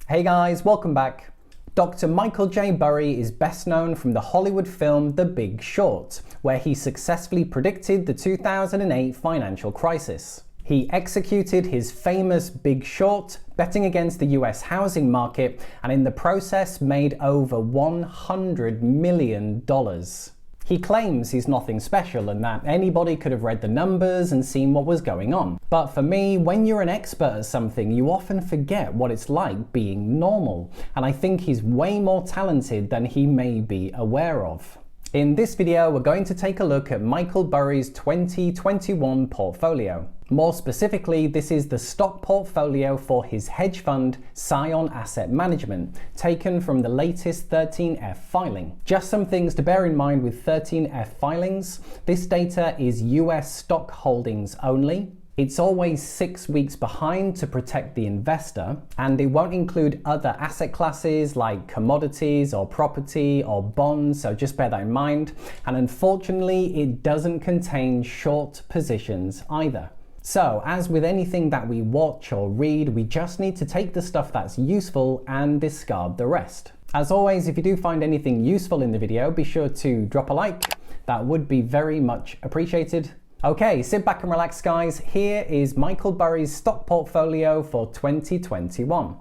Hey guys, welcome back. Dr. Michael J. Burry is best known from the Hollywood film The Big Short, where he successfully predicted the 2008 financial crisis. He executed his famous Big Short, betting against the US housing market, and in the process made over $100 million. He claims he's nothing special and that anybody could have read the numbers and seen what was going on. But for me, when you're an expert at something, you often forget what it's like being normal. And I think he's way more talented than he may be aware of. In this video, we're going to take a look at Michael Burry's 2021 portfolio. More specifically, this is the stock portfolio for his hedge fund, Scion Asset Management, taken from the latest 13F filing. Just some things to bear in mind with 13F filings. This data is US stock holdings only. It's always 6 weeks behind to protect the investor, and it won't include other asset classes like commodities or property or bonds, so just bear that in mind. And unfortunately, it doesn't contain short positions either. So, as with anything that we watch or read, we just need to take the stuff that's useful and discard the rest. As always, if you do find anything useful in the video, be sure to drop a like. That would be very much appreciated. Okay, sit back and relax, guys. Here is Michael Burry's stock portfolio for 2021.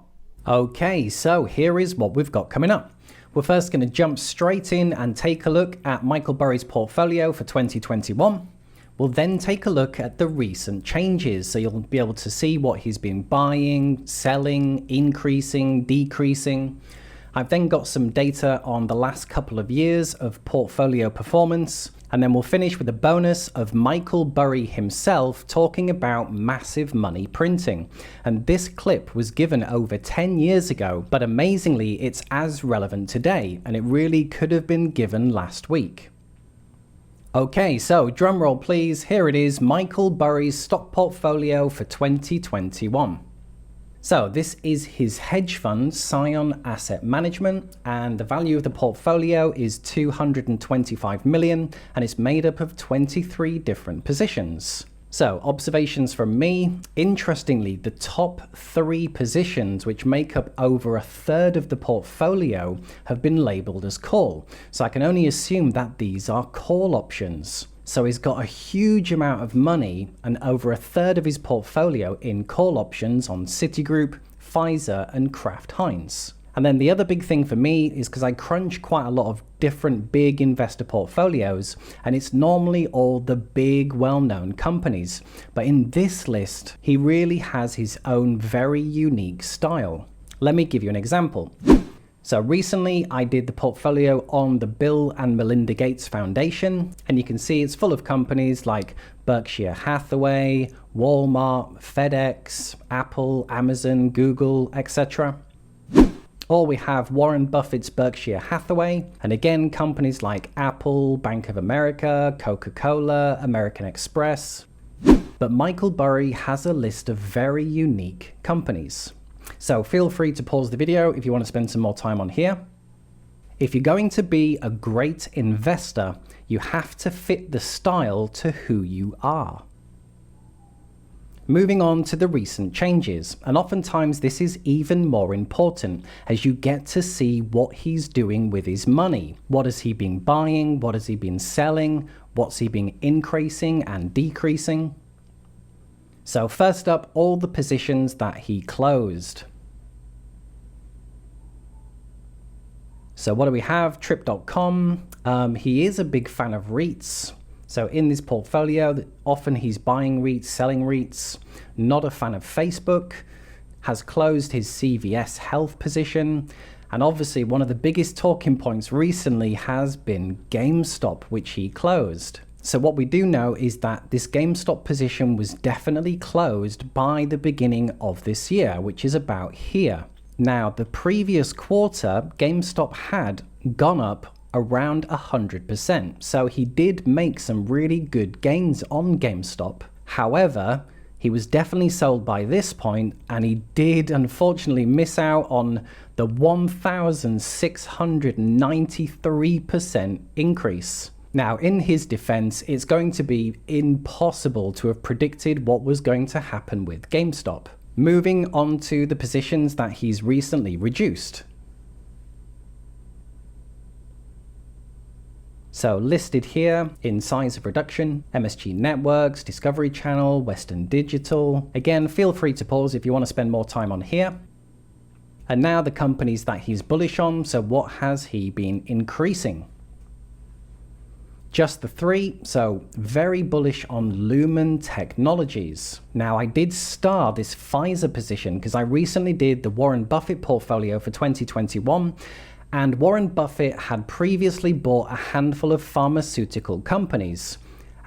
Okay, so here is what we've got coming up. We're first going to jump straight in and take a look at Michael Burry's portfolio for 2021. We'll then take a look at the recent changes, so you'll be able to see what he's been buying, selling, increasing, decreasing. I've then got some data on the last couple of years of portfolio performance, and then we'll finish with a bonus of Michael Burry himself talking about massive money printing. And this clip was given over 10 years ago, but amazingly it's as relevant today, and it really could have been given last week. Okay, so drum roll please, here it is, Michael Burry's stock portfolio for 2021. So this is his hedge fund, Scion Asset Management, and the value of the portfolio is $225 million, and it's made up of 23 different positions. So observations from me, interestingly, the top 3 positions, which make up over a third of the portfolio, have been labeled as call. So I can only assume that these are call options. So he's got a huge amount of money and over a third of his portfolio in call options on Citigroup, Pfizer and Kraft Heinz. And then the other big thing for me is because I crunch quite a lot of different big investor portfolios, and it's normally all the big well-known companies. But in this list, he really has his own very unique style. Let me give you an example. So recently I did the portfolio on the Bill and Melinda Gates Foundation, and you can see it's full of companies like Berkshire Hathaway, Walmart, FedEx, Apple, Amazon, Google, etc. Or we have Warren Buffett's Berkshire Hathaway, and again companies like Apple, Bank of America, Coca-Cola, American Express. But Michael Burry has a list of very unique companies. So feel free to pause the video if you want to spend some more time on here. If you're going to be a great investor, you have to fit the style to who you are. Moving on to the recent changes, and oftentimes this is even more important as you get to see what he's doing with his money. What has he been buying? What has he been selling? What's he been increasing and decreasing? So first up, all the positions that he closed. So what do we have? Trip.com. He is a big fan of REITs. So in this portfolio, often he's buying REITs, selling REITs. Not a fan of Facebook. Has closed his CVS Health position. And obviously one of the biggest talking points recently has been GameStop, which he closed. So what we do know is that this GameStop position was definitely closed by the beginning of this year, which is about here. Now, the previous quarter, GameStop had gone up around 100%. So he did make some really good gains on GameStop. However, he was definitely sold by this point, and he did unfortunately miss out on the 1,693% increase. Now, in his defense, it's going to be impossible to have predicted what was going to happen with GameStop. Moving on to the positions that he's recently reduced. So listed here in size of reduction, MSG Networks, Discovery Channel, Western Digital. Again, feel free to pause if you want to spend more time on here. And now the companies that he's bullish on, so what has he been increasing? Just the three, so very bullish on Lumen Technologies. Now I did star this Pfizer position because I recently did the Warren Buffett portfolio for 2021, and Warren Buffett had previously bought a handful of pharmaceutical companies.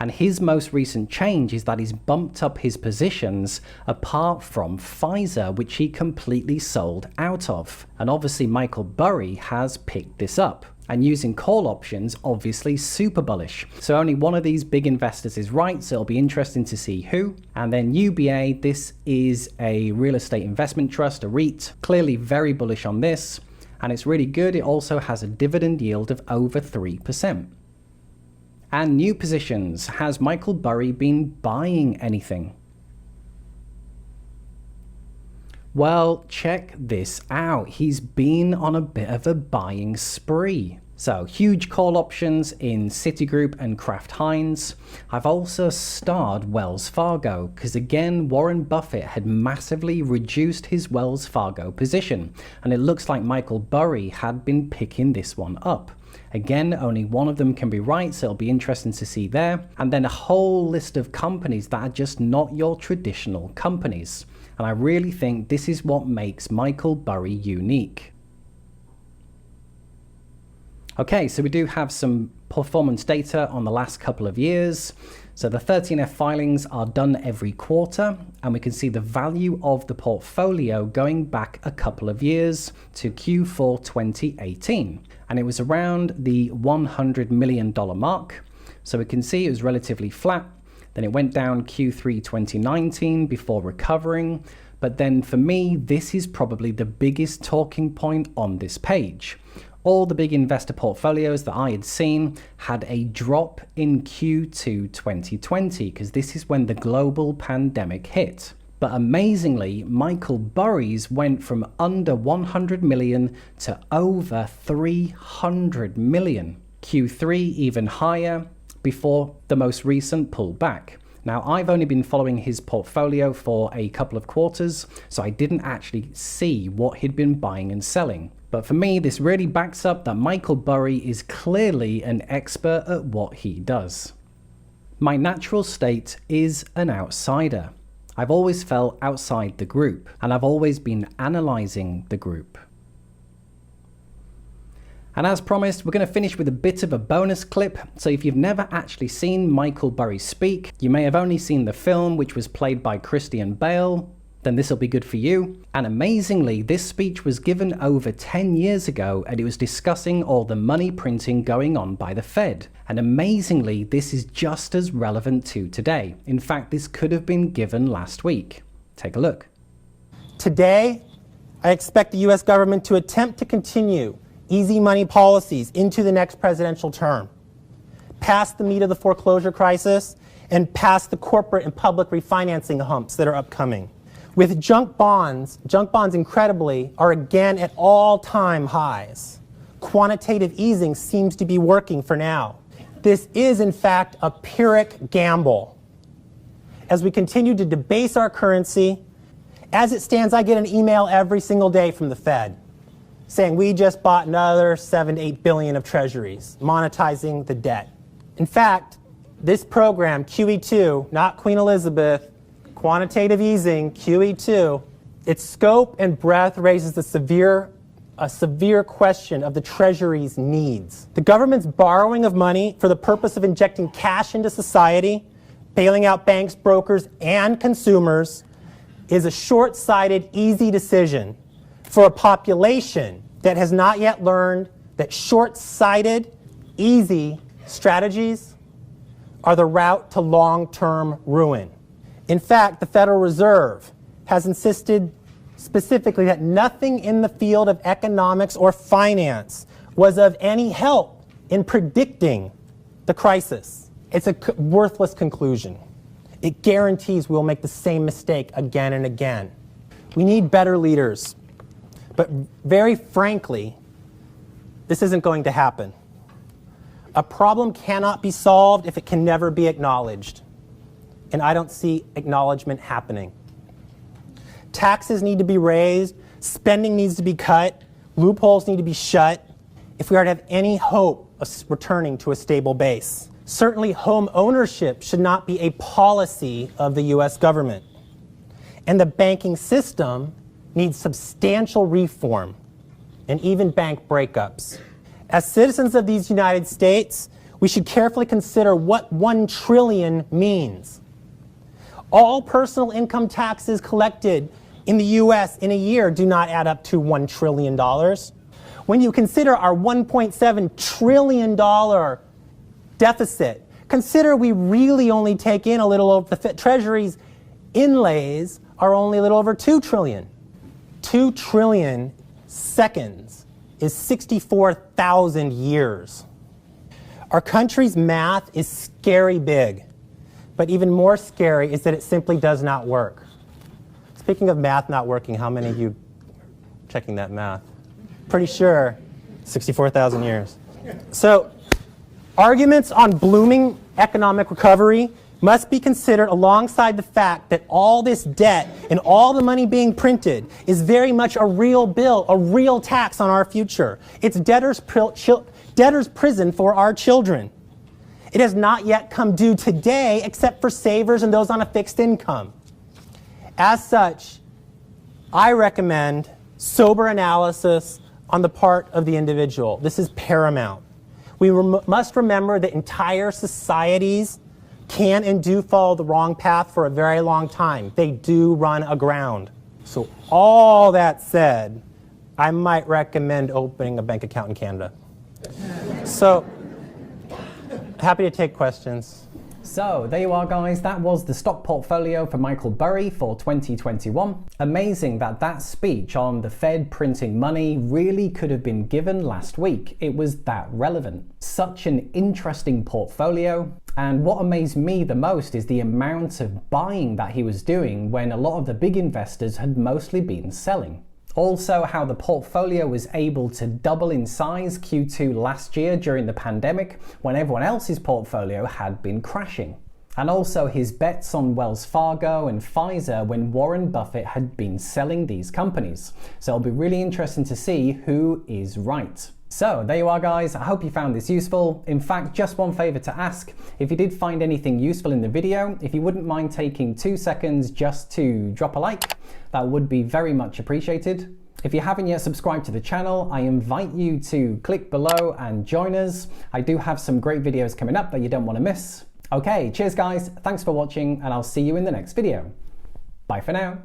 And his most recent change is that he's bumped up his positions apart from Pfizer, which he completely sold out of. And obviously Michael Burry has picked this up. And using call options, obviously super bullish. So only one of these big investors is right, so it'll be interesting to see who. And then UBA, this is a real estate investment trust, a REIT, clearly very bullish on this. And it's really good. It also has a dividend yield of over 3%. And new positions, has Michael Burry been buying anything? Well, check this out. He's been on a bit of a buying spree. So huge call options in Citigroup and Kraft Heinz. I've also starred Wells Fargo because again, Warren Buffett had massively reduced his Wells Fargo position. And it looks like Michael Burry had been picking this one up. Again, only one of them can be right, so it'll be interesting to see there. And then a whole list of companies that are just not your traditional companies. And I really think this is what makes Michael Burry unique. Okay, so we do have some performance data on the last couple of years. So the 13F filings are done every quarter, and we can see the value of the portfolio going back a couple of years to Q4 2018. And it was around the $100 million mark. So we can see it was relatively flat. Then it went down Q3 2019 before recovering. But then for me, this is probably the biggest talking point on this page. All the big investor portfolios that I had seen had a drop in Q2 2020 because this is when the global pandemic hit. But amazingly, Michael Burry's went from under 100 million to over 300 million. Q3 even higher before the most recent pullback. Now, I've only been following his portfolio for a couple of quarters, so I didn't actually see what he'd been buying and selling. But for me, this really backs up that Michael Burry is clearly an expert at what he does. My natural state is an outsider. I've always felt outside the group, and I've always been analyzing the group. And as promised, we're going to finish with a bit of a bonus clip. So if you've never actually seen Michael Burry speak, you may have only seen the film, which was played by Christian Bale, then this will be good for you. And amazingly, this speech was given over 10 years ago, and it was discussing all the money printing going on by the Fed. And amazingly, this is just as relevant to today. In fact, this could have been given last week. Take a look. Today, I expect the U.S. government to attempt to continue easy money policies into the next presidential term, past the meat of the foreclosure crisis, and past the corporate and public refinancing humps that are upcoming. With junk bonds incredibly are again at all-time highs. Quantitative easing seems to be working for now. This is, in fact, a Pyrrhic gamble. As we continue to debase our currency, as it stands, I get an email every single day from the Fed saying we just bought another 7 to 8 billion of treasuries, monetizing the debt. In fact, this program, QE2, not Queen Elizabeth, quantitative easing, QE2, its scope and breadth raises a severe question of the Treasury's needs. The government's borrowing of money for the purpose of injecting cash into society, bailing out banks, brokers, and consumers is a short-sighted, easy decision for a population that has not yet learned that short-sighted, easy strategies are the route to long-term ruin. In fact, the Federal Reserve has insisted specifically that nothing in the field of economics or finance was of any help in predicting the crisis. It's a worthless conclusion. It guarantees we'll make the same mistake again and again. We need better leaders. But very frankly, this isn't going to happen. A problem cannot be solved if it can never be acknowledged. And I don't see acknowledgement happening. Taxes need to be raised, spending needs to be cut, loopholes need to be shut if we are to have any hope of returning to a stable base. Certainly, home ownership should not be a policy of the US government. And the banking system needs substantial reform and even bank breakups. As citizens of these United States, we should carefully consider what 1 trillion means. All personal income taxes collected in the US in a year do not add up to $1 trillion. When you consider our $1.7 trillion deficit, consider we really only take in a little over the Treasury's inlays are only a little over 2 trillion. 2 trillion seconds is 64,000 years. Our country's math is scary big, but even more scary is that it simply does not work. Speaking of math not working, how many of you are checking that math? Pretty sure 64,000 years. So arguments on blooming economic recovery must be considered alongside the fact that all this debt and all the money being printed is very much a real bill, a real tax on our future. It's debtor's prison for our children. It has not yet come due today except for savers and those on a fixed income. As such, I recommend sober analysis on the part of the individual. This is paramount. We must remember that entire societies can and do follow the wrong path for a very long time. They do run aground. So all that said, I might recommend opening a bank account in Canada. So happy to take questions. So there you are, guys. That was the stock portfolio for Michael Burry for 2021. Amazing that that speech on the Fed printing money really could have been given last week. It was that relevant. Such an interesting portfolio. And what amazed me the most is the amount of buying that he was doing when a lot of the big investors had mostly been selling. Also, how the portfolio was able to double in size Q2 last year during the pandemic when everyone else's portfolio had been crashing. And also his bets on Wells Fargo and Pfizer when Warren Buffett had been selling these companies. So it'll be really interesting to see who is right. So there you are, guys. I hope you found this useful. In fact, just one favor to ask. If you did find anything useful in the video, if you wouldn't mind taking 2 seconds just to drop a like, that would be very much appreciated. If you haven't yet subscribed to the channel, I invite you to click below and join us. I do have some great videos coming up that you don't want to miss. Okay, cheers guys. Thanks for watching and I'll see you in the next video. Bye for now.